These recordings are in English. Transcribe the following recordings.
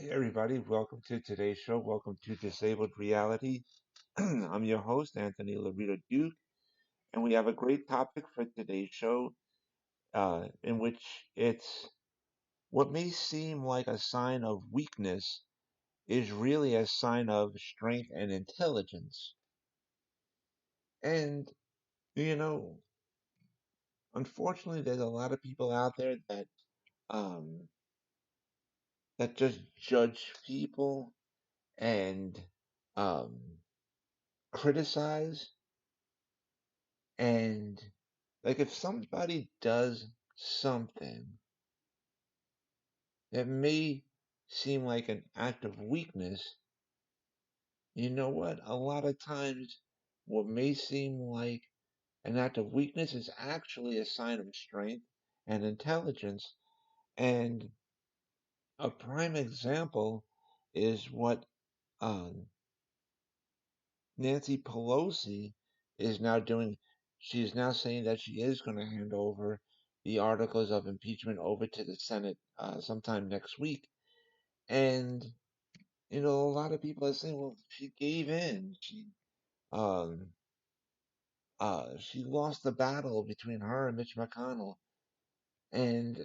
Hey everybody, welcome to today's show. Welcome to Disabled Reality. I'm your host, Anthony Lorito-Duke, and we have a great topic for today's show, in which it's what may seem like a sign of weakness is really a sign of strength and intelligence. And, you know, unfortunately, there's a lot of people out there um, that just judge people and um, criticize. And like if somebody does something that may seem like an act of weakness, you know what? A lot of times what may seem like an act of weakness is actually a sign of strength and intelligence. And a prime example is what um, Nancy Pelosi is now doing. She is now saying that she is going to hand over the articles of impeachment over to the Senate sometime next week. And a lot of people are saying, well, she gave in. Um, she lost the battle between her and Mitch McConnell, and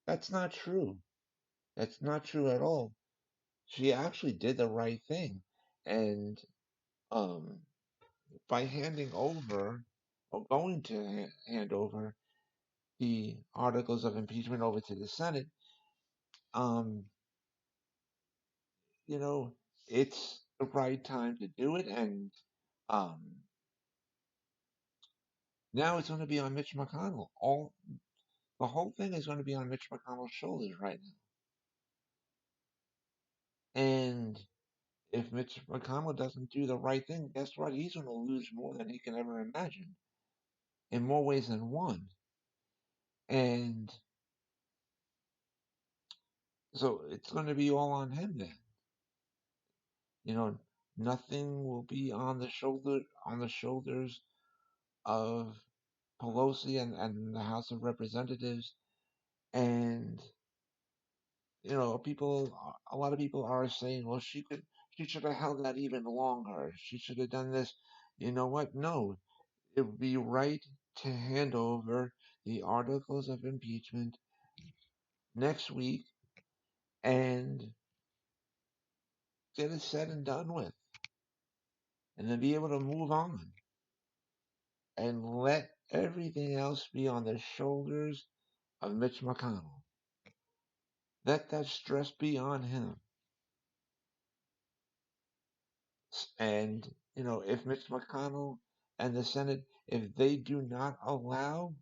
that's not true. That's not true at all. She actually did the right thing, and um, by handing over or going to hand over the articles of impeachment over to the Senate, um, you know, it's the right time to do it, and um, now it's going to be on Mitch McConnell. All the whole thing is going to be on Mitch McConnell's shoulders right now. And if Mitch McConnell doesn't do the right thing, guess what? He's going to lose more than he can ever imagine, in more ways than one. And so it's going to be all on him then. You know, nothing will be on the shoulders of Pelosi and the House of Representatives. And a lot of people are saying, well, she should have held that even longer. She should have done this. You know what? No, it would be right to hand over the articles of impeachment next week and get it said and done with, and then be able to move on and let everything else be on the shoulders of Mitch McConnell. Let that stress be on him. And, if Mitch McConnell and the Senate, if they do not allow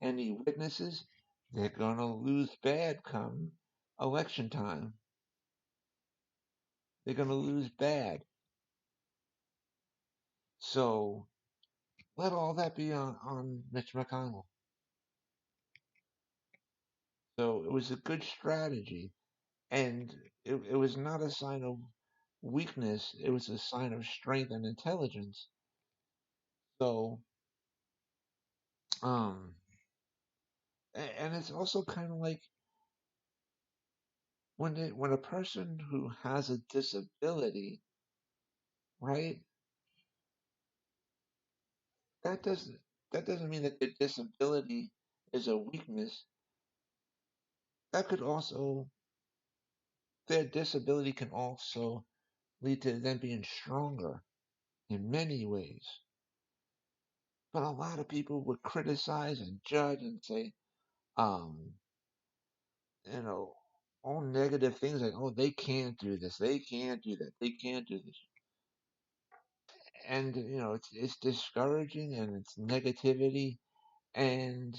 any witnesses, they're going to lose bad come election time. They're going to lose bad. So let all that be on Mitch McConnell. So it was a good strategy. And it was not a sign of weakness, it was a sign of strength and intelligence. So, um, and it's also kind of like when a person who has a disability, right? That doesn't that doesn't mean that their disability is a weakness. That could also Their disability can also lead to them being stronger in many ways. But a lot of people would criticize and judge and say, um, you know, all negative things like, oh, they can't do this, they can't do that, they can't do this. And it's discouraging and it's negativity and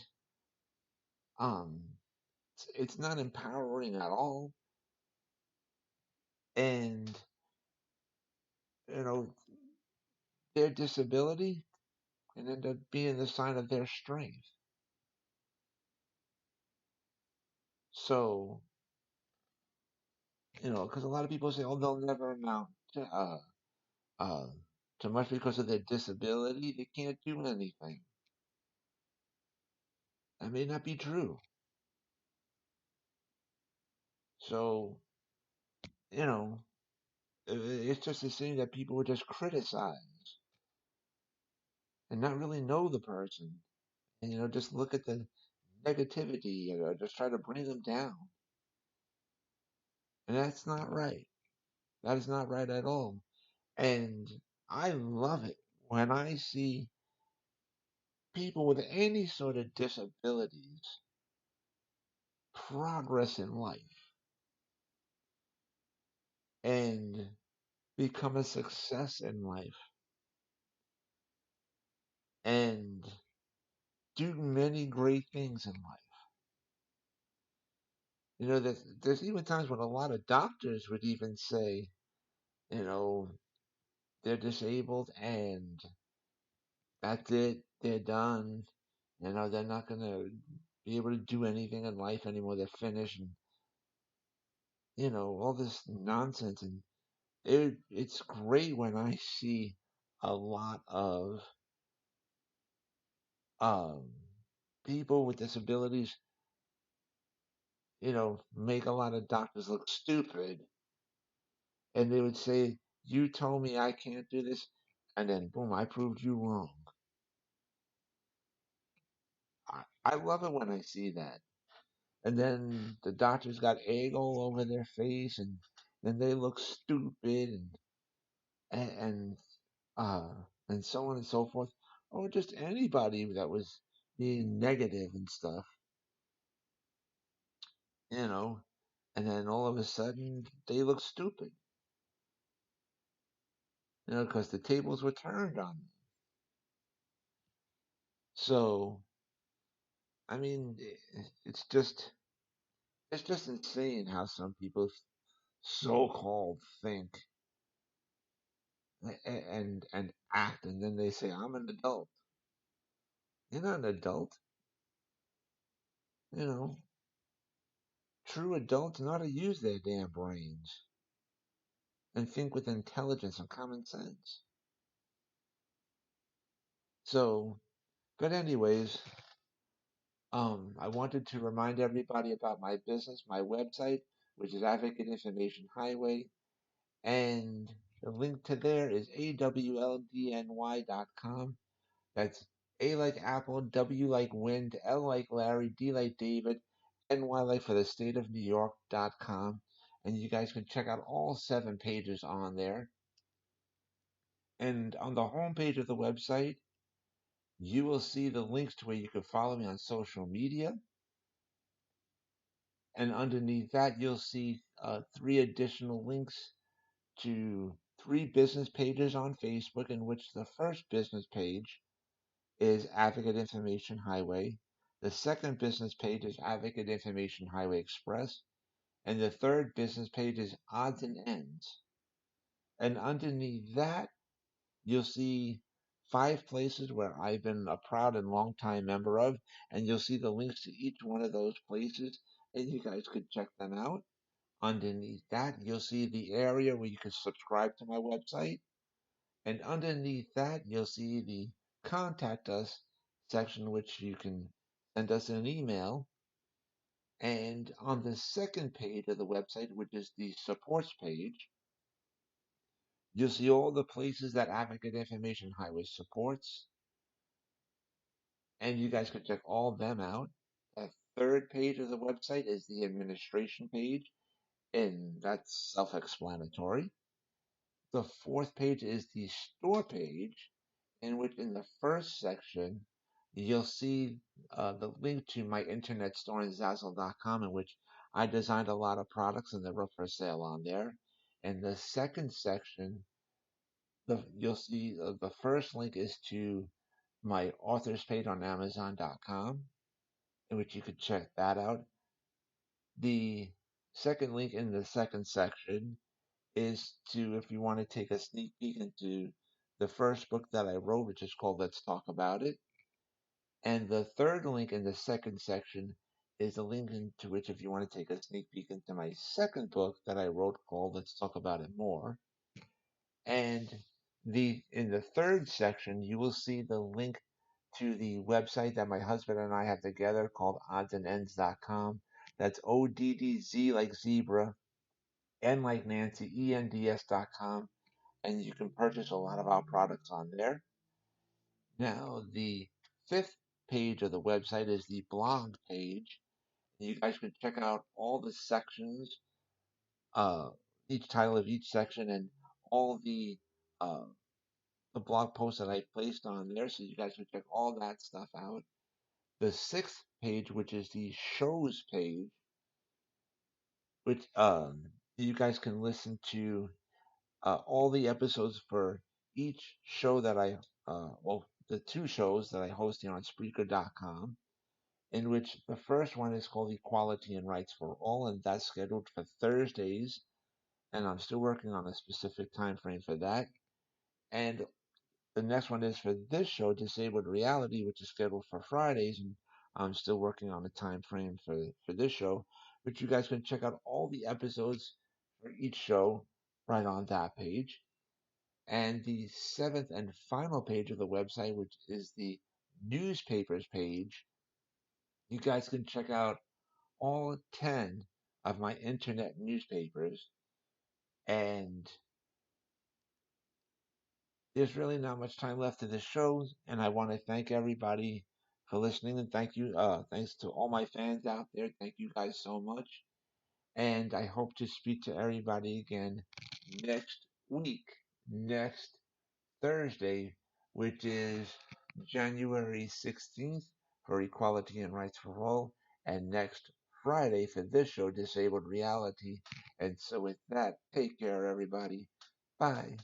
um it's not empowering at all. And you know, their disability can end up being the sign of their strength. So, because a lot of people say, oh, they'll never amount uh, to much because of their disability. They can't do anything. That may not be true. So, you know, it's just a thing that people would just criticize and not really know the person, and just look at the negativity, just try to bring them down, and that's not right. That is not right at all. And I love it when I see people with any sort of disabilities progress in life and become a success in life and do many great things in life. There's even times when a lot of doctors would even say, you know, they're disabled and that's it, they're done. They're not going to be able to do anything in life anymore. They're finished, and all this nonsense. And it's great when I see a lot of um, people with disabilities, make a lot of doctors look stupid, and they would say, "You told me I can't do this," and then boom, I proved you wrong. I love it when I see that. And then the doctors got egg all over their face, and then they look stupid, and and uh and so on and so forth, or just anybody that was being negative and stuff, you know, and then all of a sudden they look stupid, because the tables were turned on them. So I mean, it's just insane how some people so-called think and act, and then they say, "I'm an adult." You're not an adult. You know, true adults know how to use their damn brains and think with intelligence and common sense. So, but anyways, I wanted to remind everybody about my business, my website, which is Advocate Information Highway, and the link to there is awldny.com. That's A like Apple, W like Wind, L like Larry, D like David, NY like for the state of New York.com. And you guys can check out all 7 pages on there. And on the home page of the website, you will see the links to where you can follow me on social media. And underneath that, you'll see 3 additional links to 3 business pages on Facebook, in which the first business page is Advocate Information Highway. The second business page is Advocate Information Highway Express. And the third business page is Odds and Ends. And underneath that, you'll see 5 places where I've been a proud and long-time member of, and you'll see the links to each one of those places, and you guys could check them out. Underneath that, you'll see the area where you can subscribe to my website, and underneath that, you'll see the Contact Us section, which you can send us an email. And on the second page of the website, which is the supports page, you'll see all the places that Advocate Information Highway supports, and you guys can check all of them out. The third page of the website is the administration page, and that's self-explanatory. The fourth page is the store page, in which in the first section you'll see the link to my internet store in Zazzle.com, in which I designed a lot of products and they're up for sale on there. In the second section, you'll see the first link is to my author's page on Amazon.com, in which you could check that out. The second link in the second section is to, if you want to take a sneak peek into the first book that I wrote, which is called Let's Talk About It. And the third link in the second section is a link into which, if you want to take a sneak peek into my second book that I wrote called Let's Talk About It More. And in the third section, you will see the link to the website that my husband and I have together called oddsandends.com. That's ODDZ like zebra, N like Nancy, ENDS.com, and you can purchase a lot of our products on there. Now, the fifth page of the website is the blog page. You guys can check out all the sections, uh, each title of each section, and all uh, the blog posts that I placed on there, so you guys can check all that stuff out. The sixth page, which is the shows page, which you guys can listen to all the episodes for each show that well, the two shows that I host here on Spreaker.com, in which the first one is called Equality and Rights for All, and that's scheduled for Thursdays, and I'm still working on a specific time frame for that. And the next one is for this show, Disabled Reality, which is scheduled for Fridays, and I'm still working on a time frame for this show. But you guys can check out all the episodes for each show right on that page. And the seventh and final page of the website, which is the newspapers page, you guys can check out all 10 of my internet newspapers. And there's really not much time left of the show, and I want to thank everybody for listening, and thanks to all my fans out there. Thank you guys so much, and I hope to speak to everybody again next week, next Thursday, which is January 16th for Equality and Rights for All, and next Friday for this show, Disabled Reality. And so with that, take care, everybody. Bye.